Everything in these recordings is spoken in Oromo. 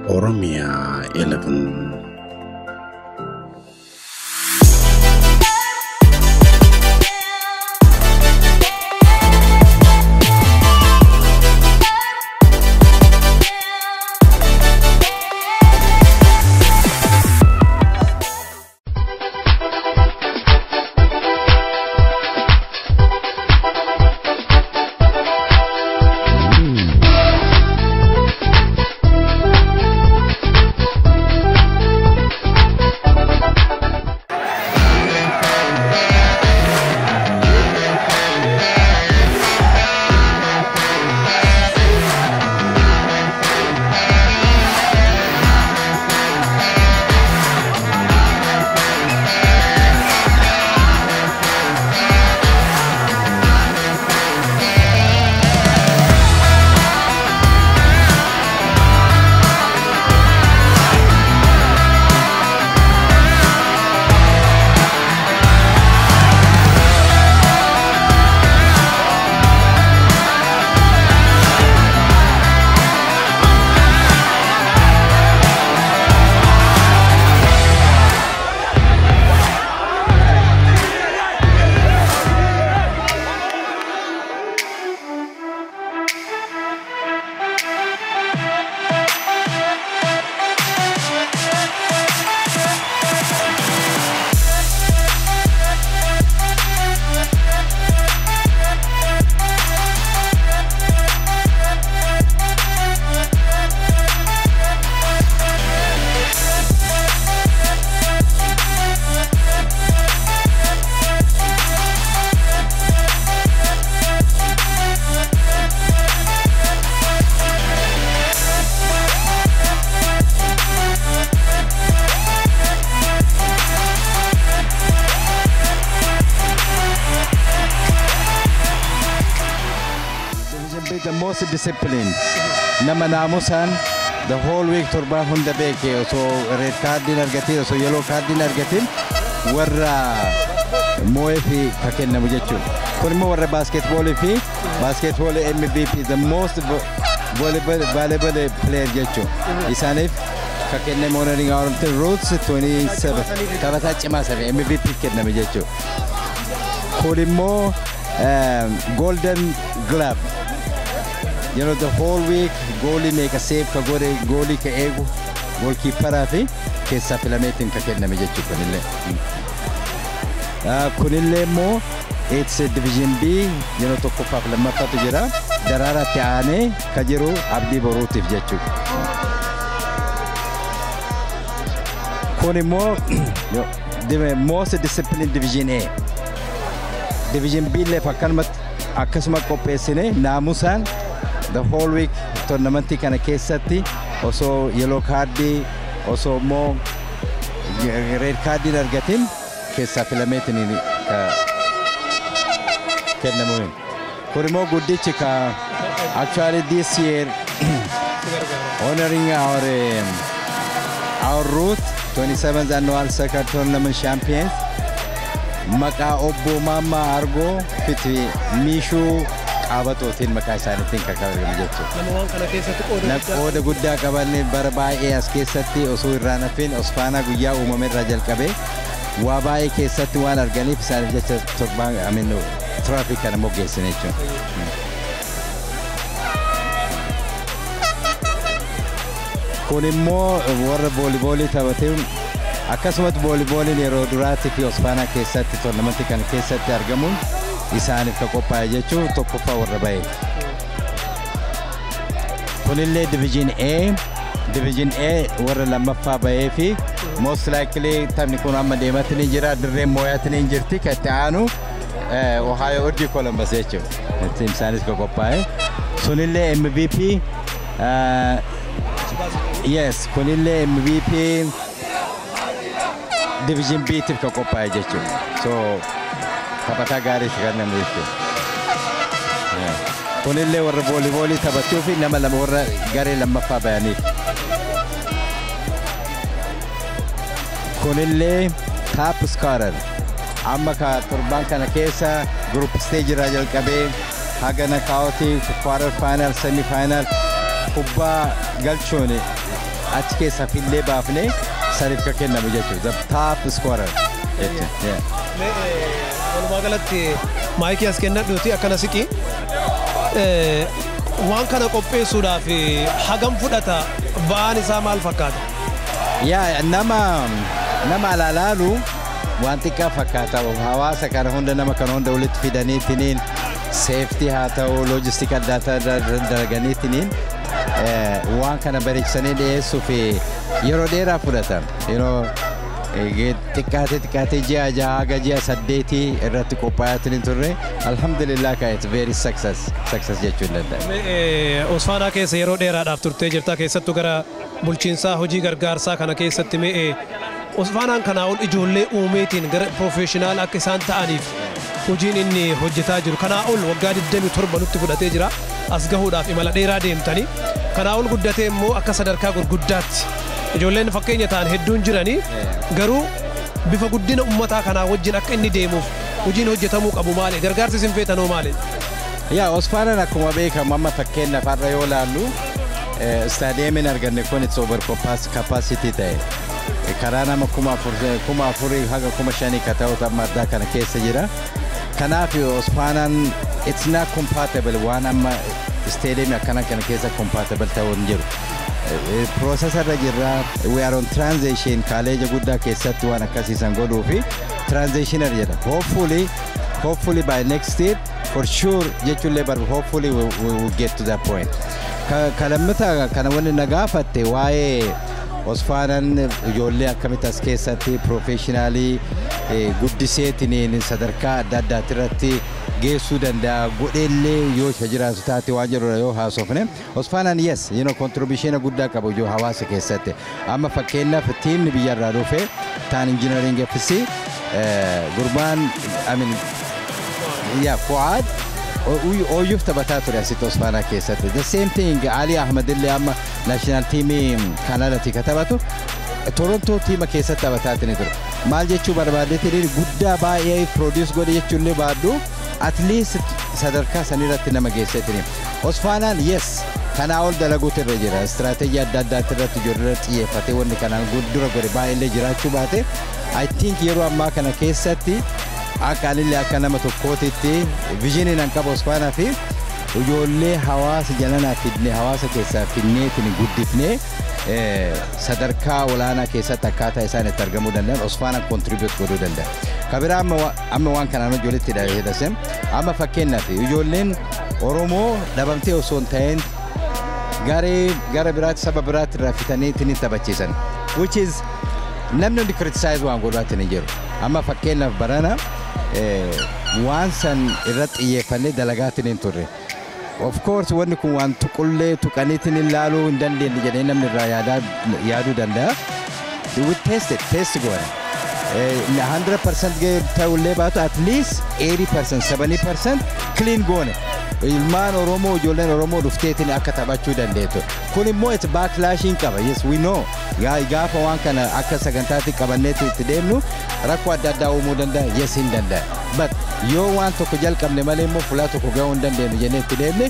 Oromia 11. The most disciplined. Nama namusan the whole week turba hunda beke so red card din argatin so yellow card din argatin warra moe fi kakenna mujechu kurmo warra basketball MVP the most valuable player jechu isanif kakenna monitoring our roots 27 tabata chima sabe MVP kenna mujechu kurimo golden glove. You know, the whole week, goalie make a save, goalie ka ego, goalkeeper afi, kesa filamentin ka kenna mejechu kunille. Kunille mo, it's a Division B, you know, to kupa filamata to jira, darara tiane, kajiru, abdi borutif jechu. Kunimo, the most disciplined Division A. Division B le fakalmat akasma kopesine, namusan, the whole week tournament kana kesati also yellow card also more red card argatin kesa filament ni ka kenna mo kurimo guddichi ka actually this year honoring our route 27th annual soccer tournament champions maka obbo mama argo fiti mishu abato tin makai sanitin kakawin jechu namuan kana kesati oda gudda kabalne barbae as kesati osu irana fin osfana guya umamed rajal kabe wabae kesati wan arganif sar jechu torbang amino traffic kana mogesenechu konimo warra volleyball tabatem akasmat volleyball ni rodurati fi osfana kesati tournament kana kesati argamun isani ka kopa jechu to kopa warrabai kunille division A warra lamma fa bae fi most likely tamni kun amma dematni jira dirre moyatni jirti ka taanu Ohio urdi Columbus jechu tim sanis ka kopa sunille MVP yes kunille MVP division B tif ka kopa jechu so tapata gari karena begitu. Konille warra volleyball tapatu fi nama lama warra gari lama fa bayani. Konille top scorer. Amma ka turban kana kesa group stage rajal kabe hagana kaoti quarter final semi final kubba galchone أتكي سفيلة بافني سريف كأننا بيجوا the top scorer. Yeah. أنا ما قلت مايكي أسكننا دوتي أكناسيكي وان كان كوبي سودا في حجم فدتا باني سامال فكات. يا نما على لالو وانتكا فكاتا وحواسا كان هوندا نما كان هوندا ولد في داني تنين سيفتي هاتا ولوجستيكال داتا درجاني تنين وان كان بريكساني ديسو في يروديرا فدتا تكاتي جا جا سديتي الرات كوبايات نتوري الحمد لله كانت very success جتشون لنا. أسفانا كيس يروديرا دافتور تجرتا كيس تجرا بولشينسا هوجي غرغارسا كنا كيس تمي أسفانا كنا أول إجولة أوميتين غير بروفيشنال أكيسان تانيف هوجين إني هوجتا جرو كنا أول وقاد الدم تربى نكتب تجرا أسجهود في ملاديرا ديم تاني كنا أول قدتي مو أكسر كاغور قدات إجولين فكيني تان هدون جراني غرو بفقدنا أمتا كنا وجين أكني ديمو وجين هوجتامو أبو مالي غرغارس سنفيتانو مالي. يا أسفانا نكما بيك ماما فكينا فاريولا لو استاديوم نرجع نكون تسوبر كاباسيتي تاعي. كرانا ما كما فوري حاجة كما شاني كتاو تمردا كنا كيس جرا كنا في أسفانا it's not compatible وانا ما استاديوم كنا كيس compatible تاو نجرو. processor جرا we are on transition college جودا كيسات وانا كاسي سانغولو في transition جرا hopefully by next year for sure جيتو labor hopefully we will get to that point. كلامتا كنا ون نجافت واي أسفارن يولي أكمل كيساتي professionally قدسيتني صدركا دادا ترتي جيسو دندا قدلي يو شجرة ستاتي واجرو يو هاسوفنه أسفارن yes contribution قدّا كابو جو حواس كيساتي أما فكينا في team نبيار رادوفه تان engineering فسي قربان أمين يا فؤاد او يفتبتاتو راسيت أسفارن كيساتي the same thing علي أحمد اللي أما national team كندا تكتبتو تورنتو تيم كيسات تبتاتني ترى مال جيتشو بربادة تري قدّا باي produce قدّا جيتشو اللي بعدو at least صدركا سنيرة تنام كيساتني أسفارن yes كان أول دلقو ترجع استراتيجية دادا ترى تجرت فتيون كان قدّرة قريبا اللي جراتشو باته I think يروى ما كان كيساتي أكان اللي أكان ما تقوتي vision إن أنك أسفارن فيه ويولي حواس جلنا فيدني حواس كيسا فيدني تني قدّفني صدركا ولا أنا كيسا تكاتا إنسان ترجمو دندن أسفارن contribute كودو دندن كبيرا أما وان كان أنا جولي تدا هذا سام أما فكينا فيه يولين أورومو دبمتي أسونتين غاري برات سبب برات رافتني تني تبتشيسن which is نمنو دي criticize وان قولات نيجرو أما فكينا برانا وانسان إرت يفني دلقات ننتوري of course ونكون وان تقول تكانيتني لالو ندن دي نجدين من الرياضات يادو دندا we would test go 100% جاي تقول باتو at least 80% 70% clean gone ilman oromo jolen oromo ruftetini akatabachu dandeto kuni mo it backlashing kaba yes we know ga fa wan kana akasagantati kabaneti tidemnu rakwa dadda o modanda yes indanda but yo wan to ko jal kamne male mo fulato ko gawon dande no jene tidemne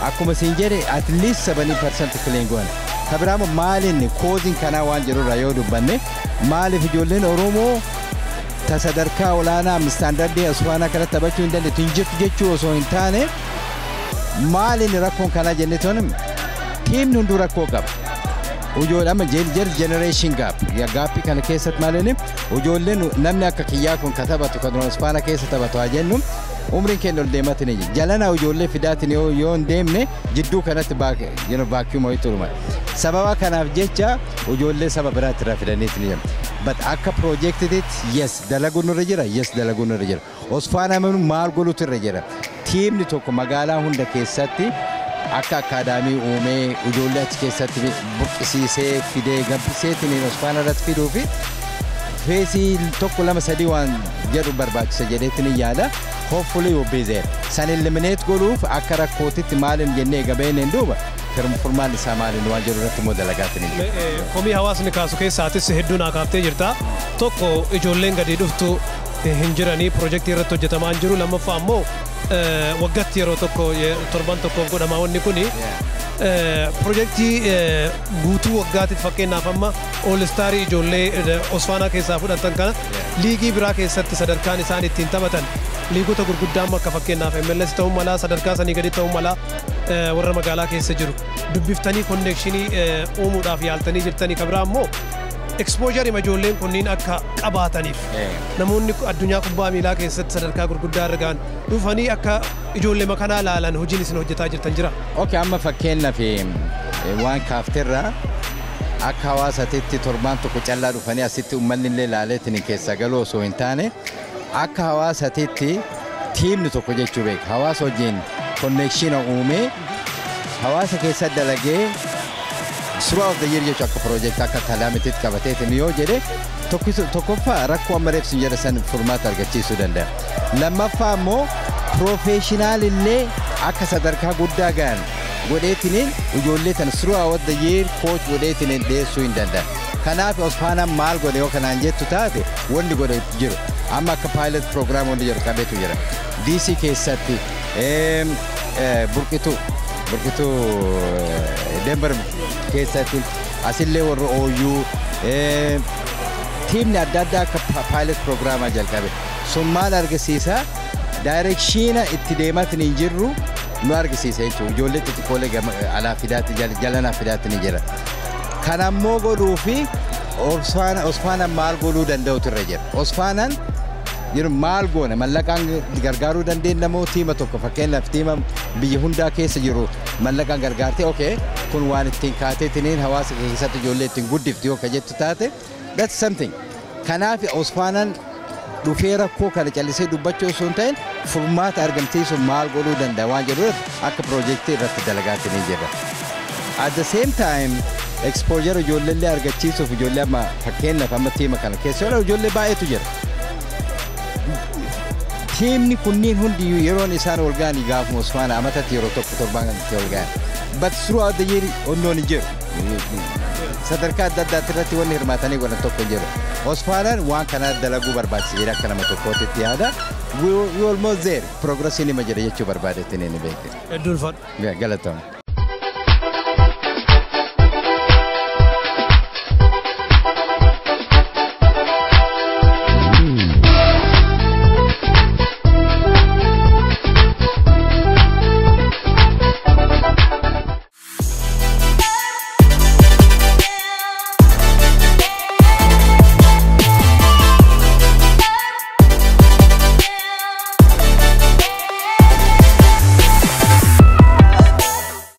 akuma sinjere at least 70% clean gone kabramo malin ni causing kana wan jero rayodu banne mali fi jolen oromo تصدركا ولا أنا مستندر دي أسوانا كلا تبتشون ده تنجف جتشو سوينتانه مالي نراكون كنا جنتونم تيم نندورا كوكب وجول أما جيل جنريشن جاب يا جابي كنا كيسة مالني وجول لين نمنا ككياكون كتبتو كدرون أسوانا كيسة تبتو أجنم عمرين كانوا الديمات نيجي جلنا وجول لي فداتني يون ديمني جدو كانت باك باكيوم ويتورما سببا كان أفجتشا وجول لي سبب برات رافدانيت نيجي but akka projected it yes dalagun rejera osfana men mal golut rejera team ni tokko magala hunda keessatti akka academy ume ujolle keessatti buqisise fide gabbiseti ni osfana rat fidu fi fesi tokko lama sadi wan jeru barbaachisa jedetini yaada hopefully will be there san eliminate goluf akka rakotit malen jenne gabenen duba formal samali no wajiru rat modalagatini komi hawasni kasu ke saatis hedduna kaafte jirta tokko ijolleen gadi dhuftu hinjirani project irratti hojjetamaa jiru lammaffaa ammoo waggaatti yeroo tokko torban tokko godhama wanni kuni بروجكتي غوتو وقاتي فكينا فما اول ستاري جولي اوسفانا كيسا فدان كان ليغي برا كيست صدركان سان تنتبتن ليغو تغور قدام ما كفكينا فملس تو ملا صدركا سني غدي تو ملا ور مغالا كيس جرو دبفتني كونكشني اومو داف يالتني جرتني كبرامو exposure ijoolleen kunniin akka qabaataniif namoonni addunyaa kubbaa miilaa keessatti sadarkaa gurguddaa argan dhufanii akka ijoollee makanaa laalan hojiin isin hojjetaa jirtan jira. Okay, amma fakkeenyaaf waan kaafterra akka hawaasatti torbaan tokko callaa dhufanii asitti uummanni illee laaleetiin keessa galoo osoo hin taane akka hawaasatti tiimni tokko jechuu beeka hawaasa wajjin connection uumee hawaasa keessa dalagee throughout the year jechuun akka project akka kalaamitti qabateetiin yoo jedhe tokkoffaa rakkoo ammareef sin jedha san furmaata argachiisuu danda'a. Lammaffaa immoo professional illee akka sadarkaa guddaa ga'an godheetiin ijoollee tan throughout the year coach godheetiin dhiyeessuu hin danda'a. Kanaaf Osfaanaan maal godhe yoo kanaan jettu taate wanni godhe jiru amma akka pilot program wanni jiru qabeetu jira. DC keessatti burqituu Denver keessatti asille warra OU tiimni adda addaa akka pilot programaa jalqabe sun maal argisiisa directiona itti deematiin hin jirru nu argisiisa jechuudha ijoollee xixiqqoolee alaa fidaatti jalanaa fidaatti ni jira kan ammoo godhuu fi Osfaanaan maal godhuu danda'utu irra jira Osfaanaan yeroo maal goone mallaqaan gargaaruu dandeenyamoo tiima tokko fakkeenyaaf tiima biyya hundaa keessa jiru mallaqaan gargaartee okay kun waan ittiin kaateetiin hawaasa keessatti ijoollee ittiin guddifti yoo kajettu taate that's something kanaaf Osfaanaan dhufee rakkoo kana callisee dubbachuu osoo hin ta'in furmaata argamsiisuun maal godhuu danda'a waan jedhu akka piroojeektii irratti dalagaatiin jira. At the same time exposure ijoollee argachiisuuf ijoollee amma fakkeenyaaf amma tiima kana keessa ijoollee baay'eetu jira. Tiimni kunniin hundi yeroon isaan wal ga'anii gaafuma Osfaanaa amatatti yeroo tokko torbaan itti wal ga'an. But throughout the year onnoon hin jiru. Sadarkaa adda addaatti irratti wanni hirmaatanii godhan tokko hin jiru. Osfaanaan waan kana dalaguu barbaachisa jedha akka nama tokkootitti yaada. We almost there. Progressiin hima jedha jechuu barbaadetti ni beekte. Hedduu ulfaadha. Galatoomne.